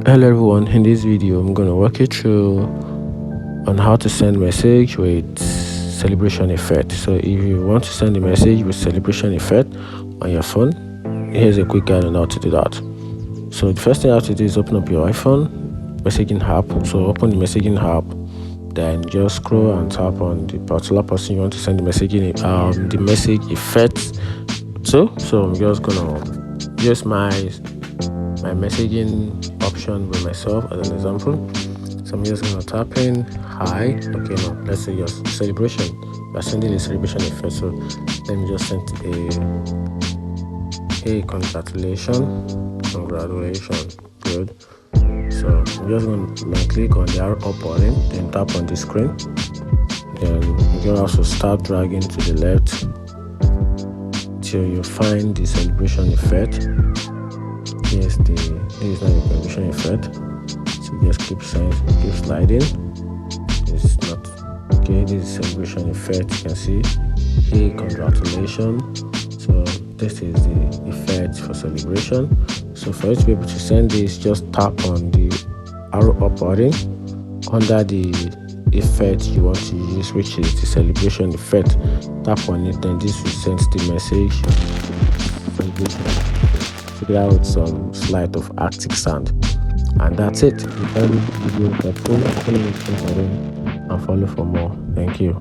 Hello everyone, in this video I'm going to walk you through on how to send message with celebration effect. So if you want to send a message with celebration effect on your phone, here's a quick guide on how to do that. So the first thing you have to do is open up your iPhone messaging app. So open the messaging app, then just scroll and tap on the particular person you want to send the messaging the message effect to. So I'm just gonna use my messaging option with myself as an example. So I'm just gonna tap in hi. Okay, now let's say your celebration. We're sending a celebration effect. So let me just send a congratulations. Good. So I'm just gonna click on the arrow up button, then tap on the screen. Then you're gonna also start dragging to the left till you find the celebration effect. Yes, this is not the celebration effect. So just keep sliding. It's not okay. This is celebration effect. You can see, hey, congratulations. So this is the effect for celebration. So for you to be able to send this, just tap on the arrow up button under the effect you want to use, which is the celebration effect. Tap on it, then this will send the message together with some slight of Arctic sound, and that's it. You can video and follow for more. Thank you.